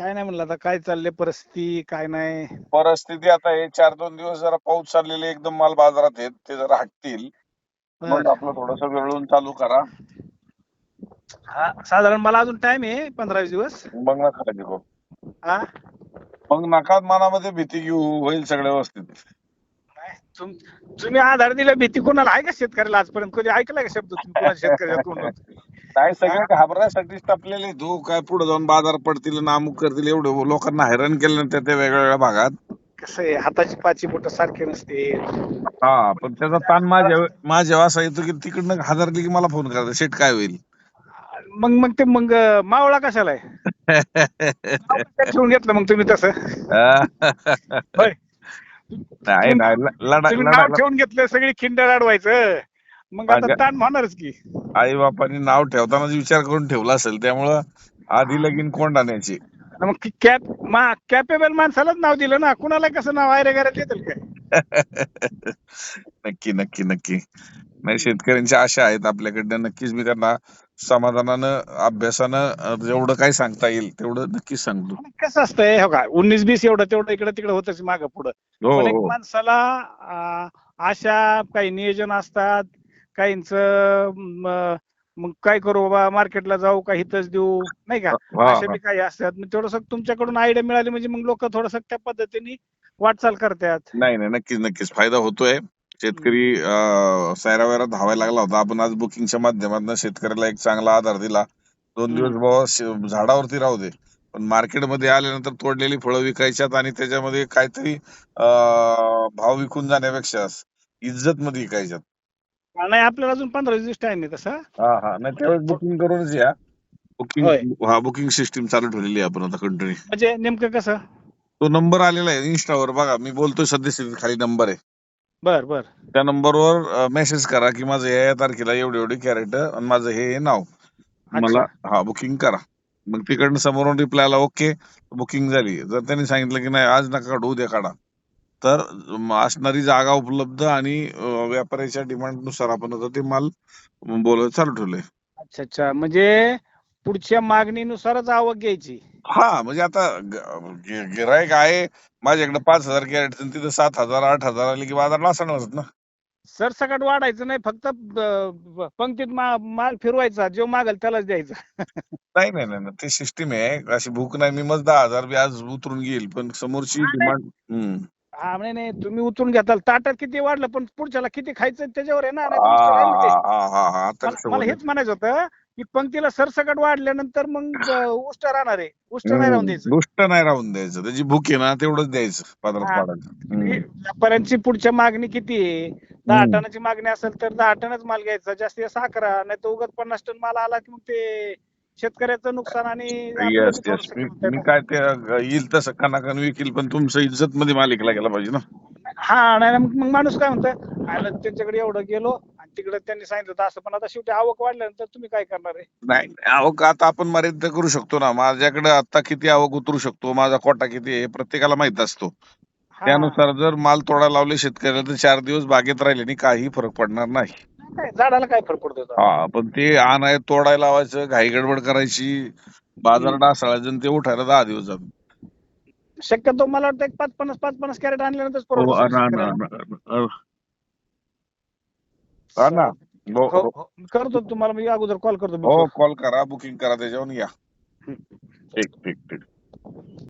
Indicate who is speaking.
Speaker 1: काय नाही म्हणलं, आता काय चाललंय परिस्थिती, काय नाही.
Speaker 2: परिस्थिती आता हे 4-2 दिवस जरा पाऊस चाललेले एकदम माल बाजारात आहेत ते जरा हटतील
Speaker 1: बर.
Speaker 2: मग आपलं थोडस वेळून चालू करा.
Speaker 1: हा, साधारण मला अजून टाइम आहे 15-20 दिवस.
Speaker 2: मग नका काळजी करू.
Speaker 1: हा,
Speaker 2: मग नका मनामध्ये भीती घेऊ, होईल सगळं व्यवस्थित.
Speaker 1: नाही, तुम्ही आधार दिला, भीती कोणाला आहे का शेतकऱ्याला? आजपर्यंत कधी ऐकलाय का शब्द तुम्ही कोणा शेतकऱ्याच्या तोंडून?
Speaker 2: नाही,
Speaker 1: हा?
Speaker 2: सगळे घाबरण्यासाठीच टपलेले तू काय पुढे जाऊन बाजार पडतील ना अमुक करतील एवढं लोकांना हैराण केलं ना त्या वेगवेगळ्या भागात.
Speaker 1: कसं आहे, हाताची पाची बोट सारखे नसते.
Speaker 2: हा, पण त्याचा ताण माझ्या असा येतो की तिकडनं हादरली की मला फोन करतात, शेट काय होईल.
Speaker 1: मग मग ते मग मावळा कशाला आहे? नाव कशाला ठेवून घेतलं मग तुम्ही तसं? होय,
Speaker 2: नाही नाही,
Speaker 1: तुम्ही नाव
Speaker 2: लढायला
Speaker 1: ठेवून घेतलं, सगळी खिंड अडवायचं, मग आता ताण होणारच की.
Speaker 2: आई बापांनी नाव ठेवतानाच विचार करून ठेवला असेल, त्यामुळं आधी लगीन कोंडाण्याची.
Speaker 1: मग कॅपेबल माणसालाच नाव दिलं ना, कुणाला कसं नाव आहे रे घरात येतील काय?
Speaker 2: नक्की नक्की नक्की. नाही, शेतकऱ्यांच्या आशा आहेत आपल्याकडनं, नक्कीच मी त्यांना समाधानानं अभ्यासानं जेवढं काही सांगता येईल तेवढं नक्कीच सांगतो.
Speaker 1: आणि कसं असतंय, हो का, 19-20 एवढं तेवढं इकडे तिकडे होतच मागं पुढं.
Speaker 2: हो
Speaker 1: पण एक
Speaker 2: हो.
Speaker 1: माणसाला आशा, काही नियोजन असतात, काहींच मग काय करू बाबा, मार्केटला जाऊ का इथंच देऊ, नाही का,
Speaker 2: हा
Speaker 1: अशा
Speaker 2: हा.
Speaker 1: बी काही असतात. मग थोडस तुमच्याकडून आयडिया मिळाली म्हणजे मग लोक थोडस त्या पद्धतीने वाटचाल करतात.
Speaker 2: नाही नाही, नक्कीच नक्कीच फायदा होतोय. शेतकरी सैरावैरा धावायला लागला होता. आपण आज बुकिंगच्या माध्यमातून शेतकऱ्याला एक चांगला आधार दिला. 2 दिवस बाबा झाडावरती राहू दे, पण मार्केटमध्ये आल्यानंतर तोडलेली फळं विकायच्यात आणि त्याच्यामध्ये काहीतरी भाव विकून जाण्यापेक्षा इज्जत मध्ये विकायच्यात.
Speaker 1: नाही, आपल्याला अजून 15-20 दिवस टाइम आहे तसं.
Speaker 2: हा हा, नाही त्यावेळेस बुकिंग करूनच या.
Speaker 1: होय,
Speaker 2: बुकिंग सिस्टीम चालू ठेवलेली आहे आपण आता कंटिन्यू.
Speaker 1: म्हणजे नेमकं कसं?
Speaker 2: तो नंबर आलेला आहे इन्स्टावर, बघा मी बोलतोय सध्या खाली नंबर आहे.
Speaker 1: बर बर.
Speaker 2: त्या नंबरवर मेसेज करा की माझं या तारखेला एवढी एवढी कॅरेट आणि माझं हे नाव, मला
Speaker 1: अच्छा,
Speaker 2: बुकिंग करा. मग तिकडनं समोरून रिप्लाय आला ओके, बुकिंग झाली. जर त्यांनी सांगितलं की नाही आज नका काढू, उद्या काढा, तर असणारी जागा उपलब्ध आणि व्यापाऱ्याच्या डिमांड नुसार आपण आता ते माल बोलायला चालू ठेवलंय.
Speaker 1: अच्छा अच्छा, म्हणजे पुढच्या मागणीनुसारच आवक घ्यायची.
Speaker 2: हा, म्हणजे आता गिरायक आहे माझ्याकडे 5,000 कॅरेट, तिथे 7,000 8,000 आली की बाजार नासणार ना.
Speaker 1: सरसकट वाढायचं नाही, फक्त पंक्तीत माल फिरवायचा, जो मागल त्यालाच द्यायचा.
Speaker 2: नाही नाही नाही, ते सिस्टीम आहे, अशी भूक नाही. मी मग 10,000 बी आज उतरून घेईल, पण समोरची
Speaker 1: हा, नाही.
Speaker 2: डिमांड.
Speaker 1: हा, नाही नाही, तुम्ही उतरून घेताल, ताटात किती वाढलं पण पुढच्याला किती खायचं त्याच्यावर आहे ना, नाही तर उष्ट राहील ना ते.
Speaker 2: आता कसं
Speaker 1: मला हेच म्हणायचं होतं की पंक्तीला सरसकट वाढल्यानंतर मग उष्ट राहणार आहे, उष्ट नाही राहून द्यायचं.
Speaker 2: दुष्ट नाही राहून द्यायचं, त्याची भूक आहे ना तेवढंच द्यायचं बाजारात
Speaker 1: हा,
Speaker 2: पाडायचं.
Speaker 1: व्यापाऱ्यांची पुढच्या मागणी किती आहे? 10 टनाची मागणी असेल तर 10 टनच माल घ्यायचा, जास्तीत जास्त 11, नाही तर उगाच 50 टन माल आला की मग ते शेतकऱ्याचं नुकसान आणि आपलं
Speaker 2: येस
Speaker 1: बी
Speaker 2: येस,
Speaker 1: थोडंसं हे होतंय
Speaker 2: मी
Speaker 1: ना.
Speaker 2: काय ते येईल तसं कनाकन विकील, पण तुमचं इज्जत मध्ये मालिकला गेला पाहिजे ना.
Speaker 1: हा, नाही मग माणूस काय म्हणतं, आलं त्यांच्याकडे एवढं गेलो आणि तिकडे त्यांनी सांगितलं होतं असं, पण आता शेवटी आवक वाढल्यानंतर तुम्ही काय करणार आहे?
Speaker 2: नाही, आवक आता आपण मर्यादित करू शकतो ना. माझ्याकडे आता किती आवक उतरू शकतो, माझा कोटा किती आहे, प्रत्येकाला माहित असतो.
Speaker 1: हा,
Speaker 2: त्यानुसार जर माल तोडायला लावले शेतकऱ्याला तर 4 दिवस बागेत राहिले काही फरक पडणार नाही.
Speaker 1: काय झाडाला काय फरक पडतो आता?
Speaker 2: हा, पण ते आणाय तोडायला लावायचं, घाई गडबड करायची, बाजार डासाळायचं आणि ते उठायला 10 दिवस जातात.
Speaker 1: शक्यतो मला वाटतं एक 5-50 कॅरेट आणल्यानंतर
Speaker 2: हो,
Speaker 1: परवडत शेतकऱ्याला.
Speaker 2: ना.
Speaker 1: चालतंय.
Speaker 2: हो
Speaker 1: हो
Speaker 2: हो
Speaker 1: हो, करतो तुम्हाला मी अगोदर कॉल करतो
Speaker 2: हो,
Speaker 1: बिफोर.
Speaker 2: कॉल करा, बुकिंग करा, त्याच्यावर या. ठीक ठीक ठीक.